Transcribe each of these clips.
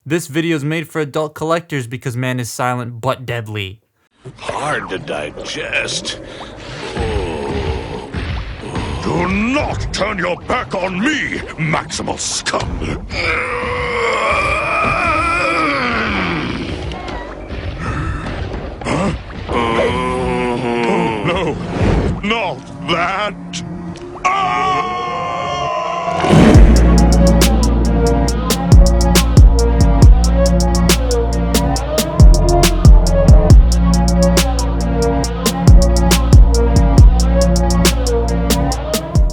This video is made for adult collectors because man is silent but deadly. Hard to digest. Do not turn your back on me, Maximal Scum! No, not that!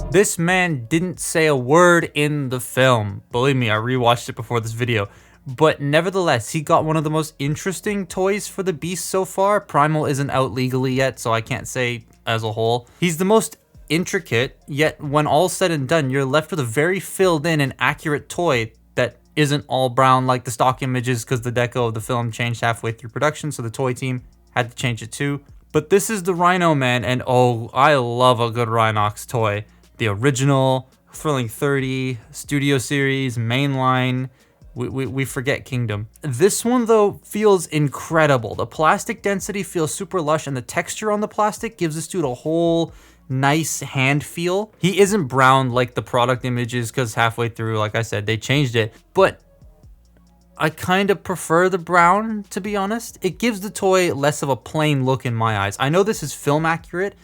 This man didn't say a word in the film. Believe me, I rewatched it before this video. But nevertheless, he got one of the most interesting toys for the Beast so far. Primal isn't out legally yet, so I can't say as a whole. He's the most intricate, yet when all's said and done, you're left with a very filled in and accurate toy that isn't all brown like the stock images because the deco of the film changed halfway through production, so the toy team had to change it too. But this is the Rhino, man, and oh, I love a good Rhinox toy. The original, Thrilling 30, Studio Series, Mainline, we forget Kingdom. This one, though, feels incredible. The plastic density feels super lush, and the texture on the plastic gives this dude a whole nice hand feel. He isn't brown like the product images, because halfway through, like I said, they changed it. But I kind of prefer the brown, to be honest. It gives the toy less of a plain look in my eyes. I know this is film accurate,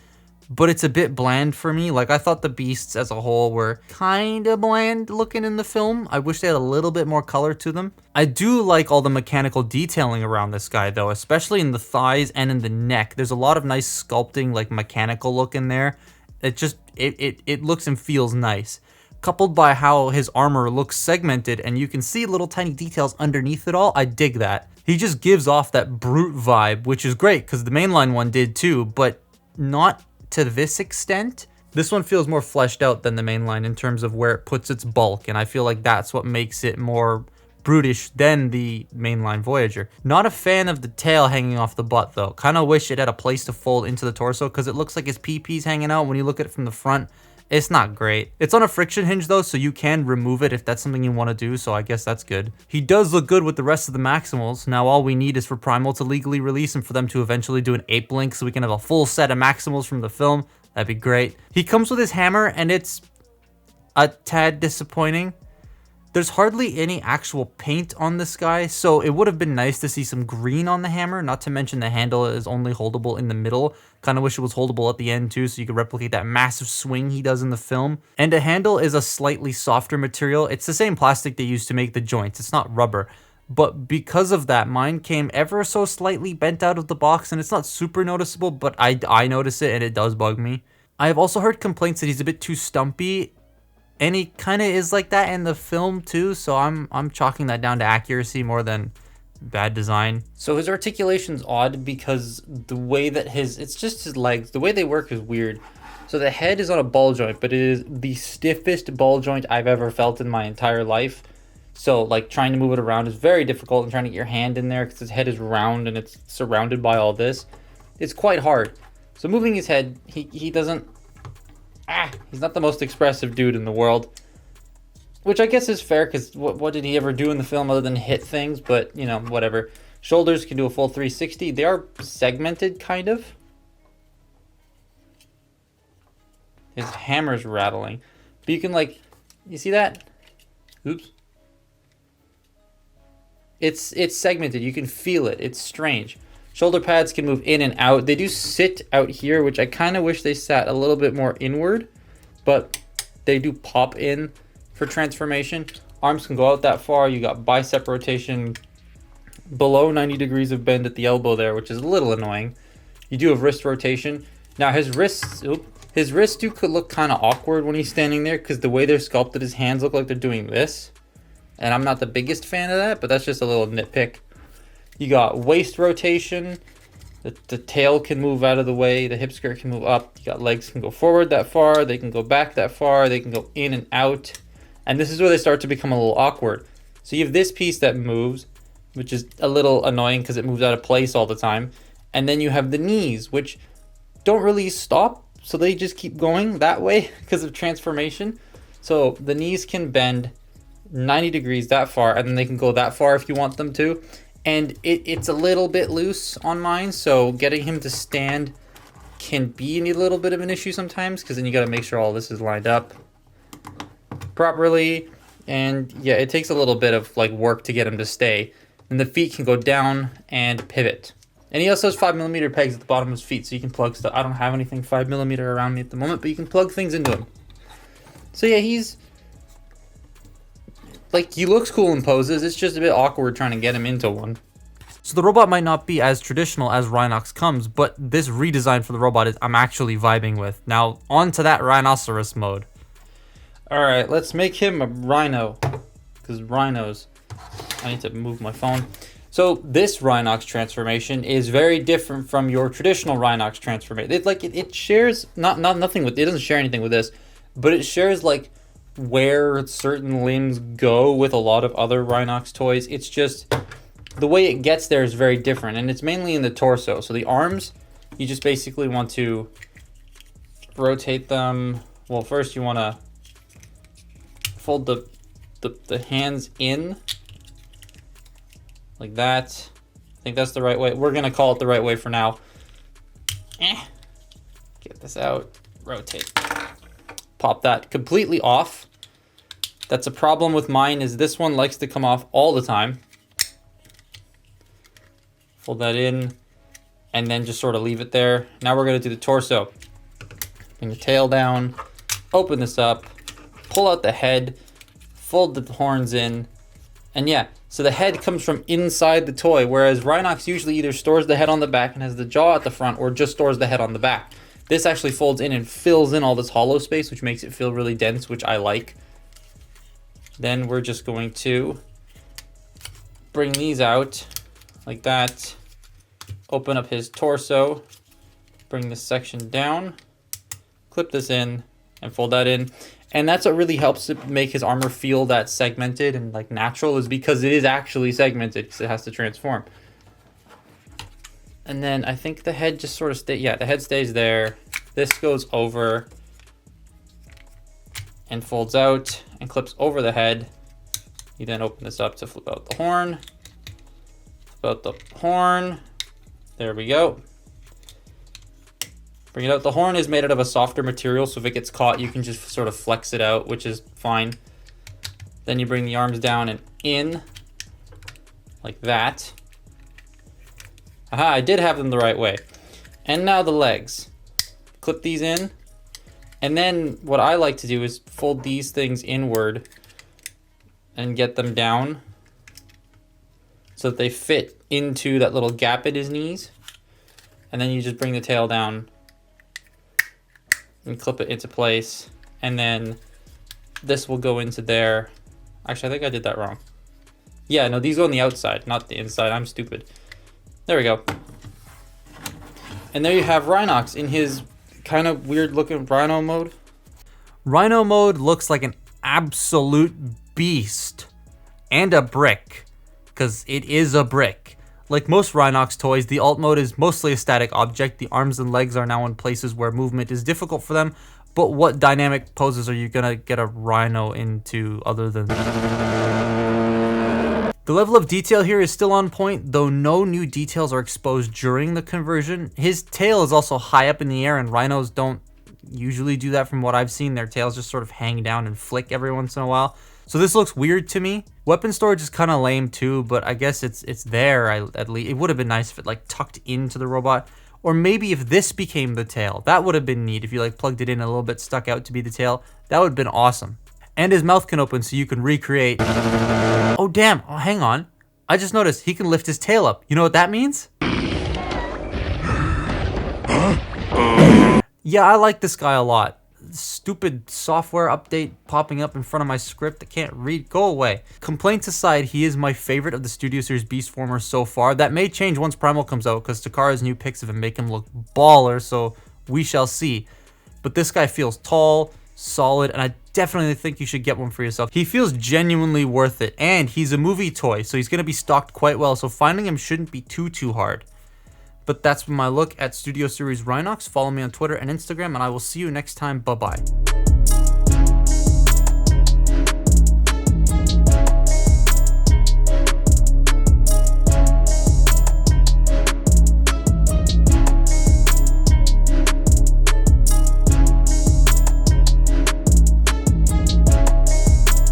but it's a bit bland for me. Like, I thought the beasts as a whole were kind of bland looking in the film. I wish they had a little bit more color to them. I do like all the mechanical detailing around this guy, though, especially in the thighs and in the neck. There's a lot of nice sculpting, like mechanical look in there. It just, it looks and feels nice. Coupled by how his armor looks segmented and you can see little tiny details underneath it all, I dig that. He just gives off that brute vibe, which is great because the mainline one did too, but not to this extent. This one feels more fleshed out than the mainline in terms of where it puts its bulk, and I feel like that's what makes it more brutish than the mainline Voyager. Not a fan of the tail hanging off the butt though. Kind of wish it had a place to fold into the torso because it looks like his pee-pee's hanging out when you look at it from the front. It's not great. It's on a friction hinge though, so you can remove it if that's something you want to do, so I guess that's good. He does look good with the rest of the Maximals. Now all we need is for Primal to legally release and for them to eventually do an ape link so we can have a full set of Maximals from the film. That'd be great. He comes with his hammer and it's a tad disappointing. There's hardly any actual paint on this guy, so it would have been nice to see some green on the hammer, not to mention the handle is only holdable in the middle. Kind of wish it was holdable at the end too, so you could replicate that massive swing he does in the film. And the handle is a slightly softer material. It's the same plastic they used to make the joints. It's not rubber. But because of that, mine came ever so slightly bent out of the box, and it's not super noticeable, but I notice it and it does bug me. I have also heard complaints that he's a bit too stumpy, and he kind of is like that in the film too, so I'm chalking that down to accuracy more than bad design. So his articulation's odd because the way that it's just his legs, the way they work is weird. So the head is on a ball joint, but it is the stiffest ball joint I've ever felt in my entire life. So like trying to move it around is very difficult, and trying to get your hand in there because his head is round and it's surrounded by all this. It's quite hard. So moving his head, he doesn't, he's not the most expressive dude in the world. Which I guess is fair, because what did he ever do in the film other than hit things? But, you know, whatever. Shoulders can do a full 360. They are segmented, kind of. His hammer's rattling. But you can, like, you see that? Oops. It's segmented. You can feel it. It's strange. Shoulder pads can move in and out. They do sit out here, which I kind of wish they sat a little bit more inward. But they do pop in for transformation. Arms can go out that far. You got bicep rotation below 90 degrees of bend at the elbow there, which is a little annoying. You do have wrist rotation. Now his wrists do could look kind of awkward when he's standing there because the way they're sculpted, his hands look like they're doing this. And I'm not the biggest fan of that, but that's just a little nitpick. You got waist rotation. The tail can move out of the way. The hip skirt can move up. You got legs can go forward that far. They can go back that far. They can go in and out. And this is where they start to become a little awkward. So you have this piece that moves, which is a little annoying because it moves out of place all the time. And then you have the knees, which don't really stop. So they just keep going that way because of transformation. So the knees can bend 90 degrees that far, and then they can go that far if you want them to. And it's a little bit loose on mine, so getting him to stand can be a little bit of an issue sometimes, because then you got to make sure all this is lined up properly. And yeah, it takes a little bit of like work to get him to stay. And the feet can go down and pivot. And he also has 5mm pegs at the bottom of his feet, so you can plug stuff. I don't have anything 5mm around me at the moment, but you can plug things into him. So yeah, he's like, he looks cool in poses. It's just a bit awkward trying to get him into one. So the robot might not be as traditional as Rhinox comes, but this redesign for the robot is I'm actually vibing with. Now on to that rhinoceros mode. All right, let's make him a rhino, because rhinos. I need to move my phone. So this Rhinox transformation is very different from your traditional Rhinox transformation. It shares nothing with, it doesn't share anything with this, but it shares like where certain limbs go with a lot of other Rhinox toys. It's just the way it gets there is very different, and it's mainly in the torso. So the arms, you just basically want to rotate them. Well, first you want to fold the hands in like that. I think that's the right way. We're gonna call it the right way for now. Get this out, rotate. Pop that completely off. That's a problem with mine, is this one likes to come off all the time. Fold that in and then just sort of leave it there. Now we're gonna do the torso. Bring the tail down, open this up, pull out the head, fold the horns in, and yeah, so the head comes from inside the toy, whereas Rhinox usually either stores the head on the back and has the jaw at the front, or just stores the head on the back. This actually folds in and fills in all this hollow space, which makes it feel really dense, which I like. Then we're just going to bring these out like that, open up his torso, bring this section down, clip this in, and fold that in. And that's what really helps to make his armor feel that segmented and like natural, is because it is actually segmented, because it has to transform. And then I think the head just sort of the head stays there. This goes over and folds out and clips over the head. You then open this up to flip out the horn. Flip out the horn. There we go. Bring it out. The horn is made out of a softer material, so if it gets caught, you can just sort of flex it out, which is fine. Then you bring the arms down and in, like that. Aha, I did have them the right way. And now the legs. Clip these in. And then what I like to do is fold these things inward and get them down so that they fit into that little gap at his knees. And then you just bring the tail down and clip it into place, and then this will go into there. Actually, I think I did that wrong. Yeah, no, these go on the outside, not the inside. I'm stupid. There we go. And there you have Rhinox in his kind of weird looking Rhino mode. Rhino mode looks like an absolute beast, and a brick, because it is a brick. Like most Rhinox toys, the alt mode is mostly a static object. The arms and legs are now in places where movement is difficult for them, but what dynamic poses are you gonna get a Rhino into other than that? The level of detail here is still on point, though no new details are exposed during the conversion. His tail is also high up in the air, and Rhinos don't usually do that from what I've seen. Their tails just sort of hang down and flick every once in a while. So this looks weird to me. Weapon storage is kind of lame too, but I guess it's there at least. It would have been nice if it like tucked into the robot, or maybe if this became the tail. That would have been neat if you like plugged it in a little bit, stuck out to be the tail. That would have been awesome. And his mouth can open so you can recreate. Oh damn, oh, hang on. I just noticed he can lift his tail up. You know what that means? Yeah, I like this guy a lot. Stupid software update popping up in front of my script that can't read. Go away. Complaints aside, he is my favorite of the Studio Series Beast formers so far. That may change once Primal comes out, because Takara's new pics of him make him look baller, so we shall see. But this guy feels tall, solid, and I definitely think you should get one for yourself. He feels genuinely worth it, and he's a movie toy, so he's going to be stocked quite well, so finding him shouldn't be too hard. But that's my look at Studio Series Rhinox. Follow me on Twitter and Instagram, and I will see you next time. Bye-bye.